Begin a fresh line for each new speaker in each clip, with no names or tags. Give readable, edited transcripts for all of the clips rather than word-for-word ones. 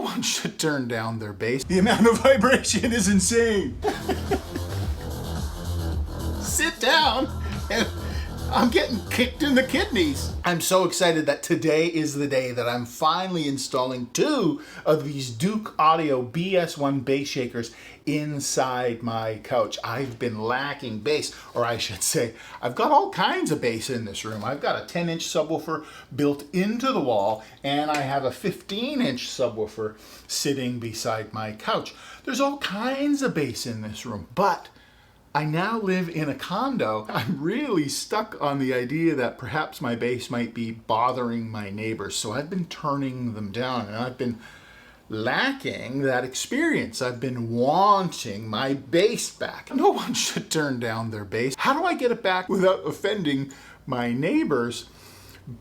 No one should turn down their bass. The amount of vibration is insane. Sit down and I'm getting kicked in the kidneys. I'm so excited that today is the day that I'm finally installing 2 of these Douk Audio BS-1 bass shakers inside my couch. I've been lacking bass, or I should say, I've got all kinds of bass in this room. I've got a 10-inch subwoofer built into the wall, and I have a 15-inch subwoofer sitting beside my couch. There's all kinds of bass in this room, but I now live in a condo. I'm really stuck on the idea that perhaps my bass might be bothering my neighbors, so I've been turning them down, and I've been lacking that experience. I've been wanting my bass back. No one should turn down their bass. How do I get it back without offending my neighbors?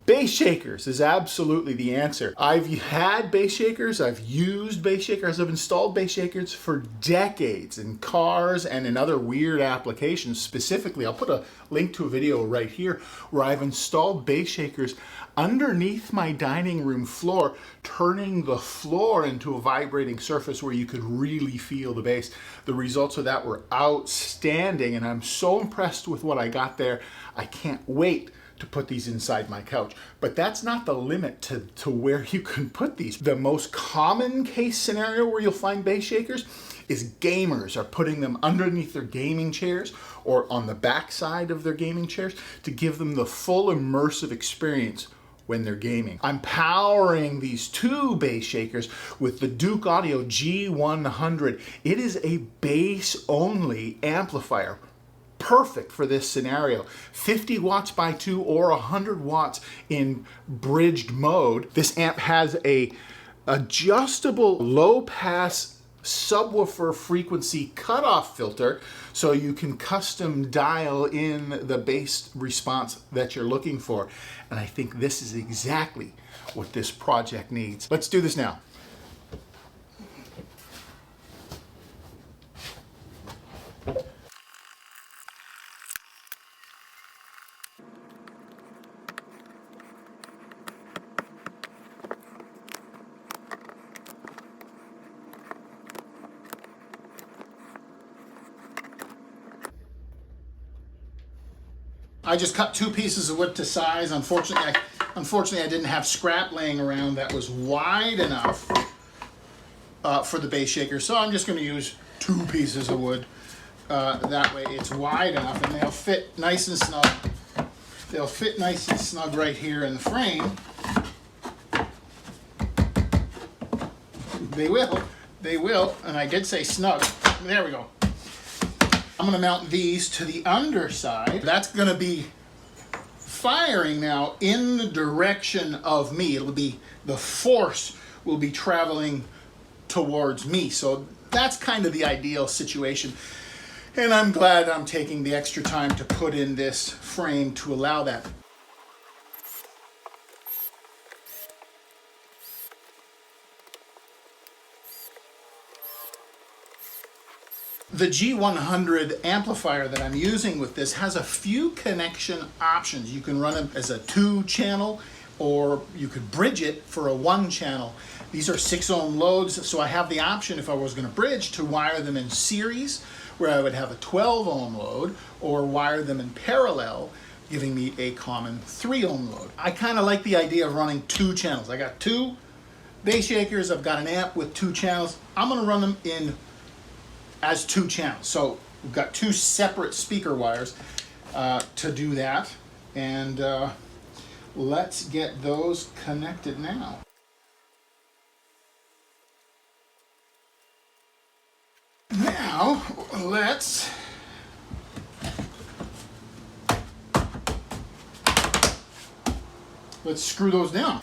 Bass shakers is absolutely the answer. I've had bass shakers, I've used bass shakers, I've installed bass shakers for decades in cars and in other weird applications. Specifically, I'll put a link to a video right here where I've installed bass shakers underneath my dining room floor, turning the floor into a vibrating surface where you could really feel the bass. The results of that were outstanding, and I'm so impressed with what I got there. I can't wait to put these inside my couch. But that's not the limit to where you can put these. The most common case scenario where you'll find bass shakers is gamers are putting them underneath their gaming chairs or on the back side of their gaming chairs to give them the full immersive experience when they're gaming. I'm powering these 2 bass shakers with the Douk Audio G100. It is a bass-only amplifier. Perfect for this scenario. 50 watts by 2 or 100 watts in bridged mode. This amp has a adjustable low pass subwoofer frequency cutoff filter, so you can custom dial in the bass response that you're looking for. And I think this is exactly what this project needs. Let's do this now. I just cut 2 pieces of wood to size. Unfortunately, I didn't have scrap laying around that was wide enough for the bass shaker, so I'm just going to use 2 pieces of wood. That way it's wide enough, and they'll fit nice and snug. They'll fit nice and snug right here in the frame. They will, and I did say snug. There we go. I'm going to mount these to the underside. That's going to be firing now in the direction of me. It'll be, the force will be traveling towards me. So that's kind of the ideal situation. And I'm glad I'm taking the extra time to put in this frame to allow that. The G100 amplifier that I'm using with this has a few connection options. You can run it as a 2-channel, or you could bridge it for a 1-channel. These are 6-ohm loads, so I have the option, if I was going to bridge, to wire them in series, where I would have a 12-ohm load, or wire them in parallel, giving me a common 3-ohm load. I kind of like the idea of running 2 channels. I got 2 bass shakers, I've got an amp with 2 channels. I'm going to run them in as 2 channels. So we've got 2 separate speaker wires to do that. And let's get those connected now. Now, let's screw those down.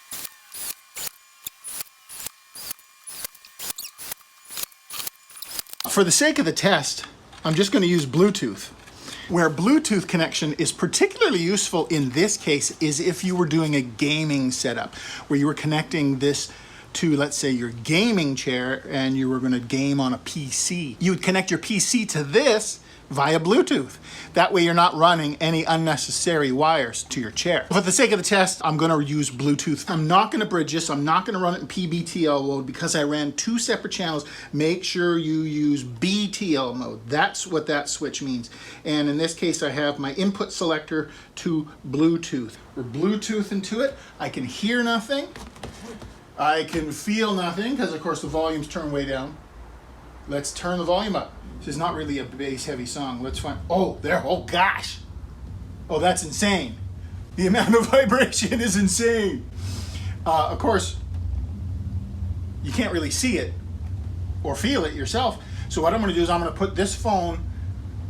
For the sake of the test, I'm just going to use Bluetooth. Where Bluetooth connection is particularly useful in this case is if you were doing a gaming setup, where you were connecting this to, let's say, your gaming chair and you were going to game on a PC. You would connect your PC to this via Bluetooth. That way you're not running any unnecessary wires to your chair. For the sake of the test, I'm gonna use Bluetooth. I'm not gonna bridge this. I'm not gonna run it in PBTL mode because I ran 2 separate channels. Make sure you use BTL mode. That's what that switch means. And in this case, I have my input selector to Bluetooth. We're Bluetooth into it. I can hear nothing. I can feel nothing because of course the volume's turned way down. Let's turn the volume up. This is not really a bass heavy song. Let's find, oh, there, oh gosh. Oh, that's insane. The amount of vibration is insane. Of course, you can't really see it or feel it yourself. So what I'm gonna do is I'm gonna put this phone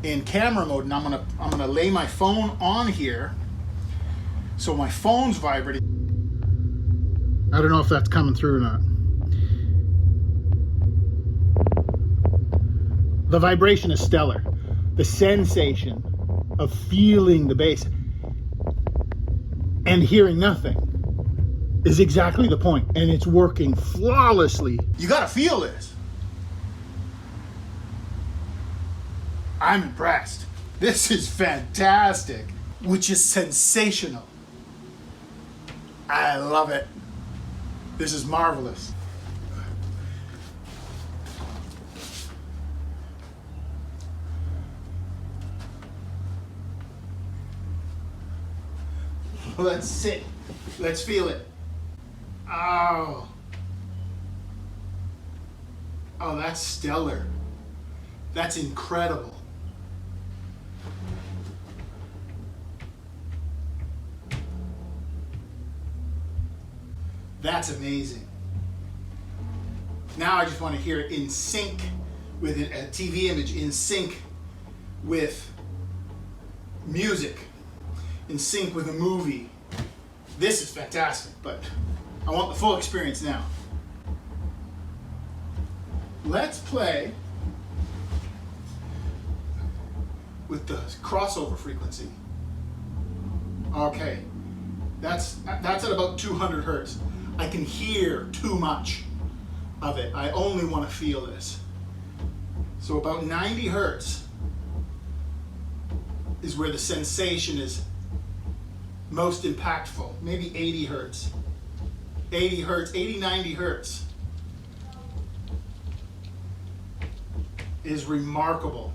in camera mode and I'm gonna lay my phone on here so my phone's vibrating. I don't know if that's coming through or not. The vibration is stellar. The sensation of feeling the bass and hearing nothing is exactly the point, and it's working flawlessly. You gotta feel this. I'm impressed. This is fantastic, which is sensational. I love it. This is marvelous. Let's sit. Let's feel it. Oh. Oh, that's stellar. That's incredible. That's amazing. Now I just want to hear it in sync with a TV image, in sync with music, in sync with a movie. This is fantastic, but I want the full experience now. Let's play with the crossover frequency. Okay, that's at about 200 hertz. I can hear too much of it. I only want to feel this. So about 90 hertz is where the sensation is most impactful. Maybe 80 hertz. 80 hertz, 80, 90 hertz is remarkable.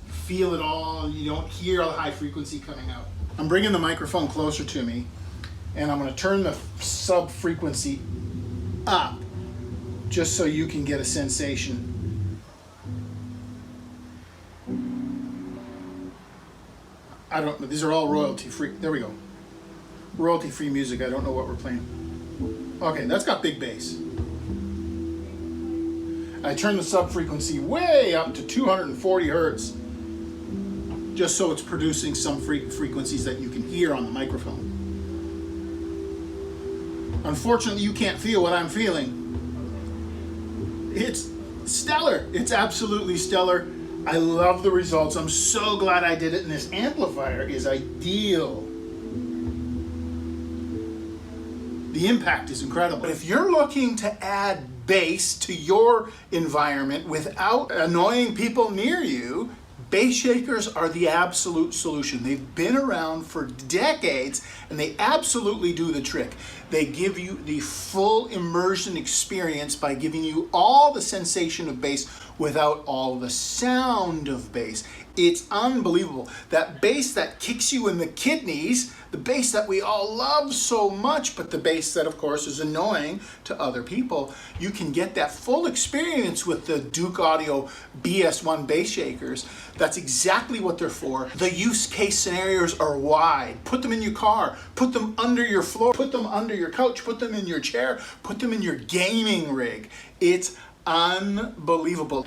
Feel it all, you don't hear all the high frequency coming out. I'm bringing the microphone closer to me and I'm going to turn the sub frequency up just so you can get a sensation. I don't know, these are all royalty free. There we go. Royalty free music, I don't know what we're playing. Okay, that's got big bass. I turn the sub frequency way up to 240 hertz just so it's producing some frequencies that you can hear on the microphone. Unfortunately, you can't feel what I'm feeling. It's stellar. It's absolutely stellar. I love the results. I'm so glad I did it, and this amplifier is ideal. The impact is incredible. If you're looking to add bass to your environment without annoying people near you, bass shakers are the absolute solution. They've been around for decades and they absolutely do the trick. They give you the full immersion experience by giving you all the sensation of bass without all the sound of bass. It's unbelievable. That bass that kicks you in the kidneys, the bass that we all love so much, but the bass that of course is annoying to other people, you can get that full experience with the Douk Audio BS-1 bass shakers. That's exactly what they're for. The use case scenarios are wide. Put them in your car, put them under your floor, put them under your couch, put them in your chair, put them in your gaming rig. It's unbelievable.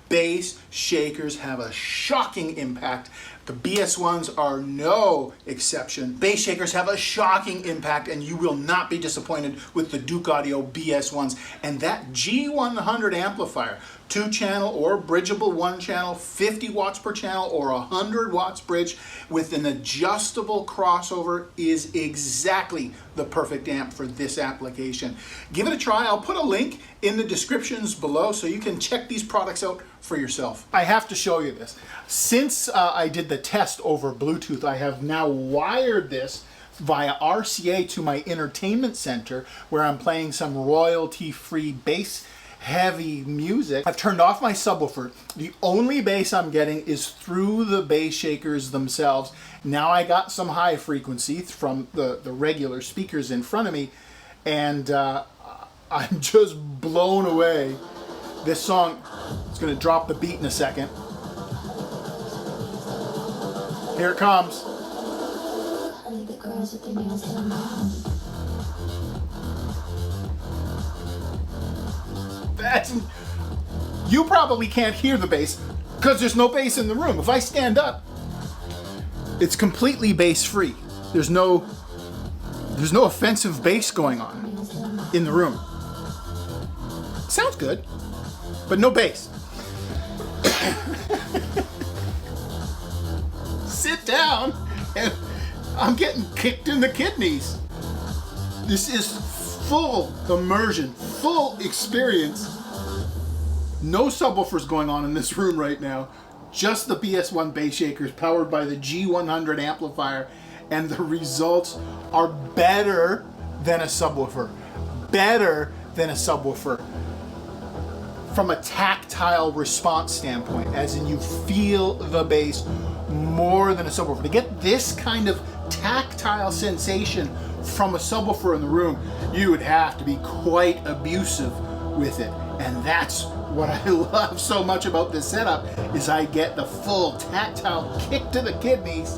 Bass shakers have a shocking impact. The BS-1s are no exception. Bass shakers have a shocking impact and you will not be disappointed with the Douk Audio BS-1s. And that G100 amplifier, 2-channel or bridgeable 1-channel, 50 watts per channel or 100 watts bridge with an adjustable crossover is exactly the perfect amp for this application. Give it a try. I'll put a link in the descriptions below so you can check these products out for yourself. I have to show you this. Since I did the test over Bluetooth, I have now wired this via RCA to my entertainment center where I'm playing some royalty-free bass heavy music. I've turned off my subwoofer. The only bass I'm getting is through the bass shakers themselves. Now I got some high frequency from the regular speakers in front of me, and I'm just blown away. This song is going to drop the beat in a second. Here it comes. You probably can't hear the bass because there's no bass in the room. If I stand up, it's completely bass free. There's no offensive bass going on in the room. Sounds good, but no bass. Sit down and I'm getting kicked in the kidneys. This is full immersion, full experience. No subwoofers going on in this room right now. Just the BS-1 bass shakers powered by the G100 amplifier, and the results are better than a subwoofer. Better than a subwoofer. From a tactile response standpoint, as in you feel the bass more than a subwoofer. To get this kind of tactile sensation from a subwoofer in the room, you would have to be quite abusive with it. And that's what I love so much about this setup, is I get the full tactile kick to the kidneys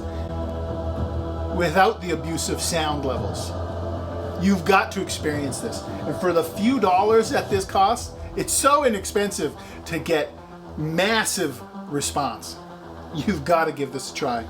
without the abusive sound levels. You've got to experience this. And for the few dollars that this costs, it's so inexpensive to get massive response. You've got to give this a try.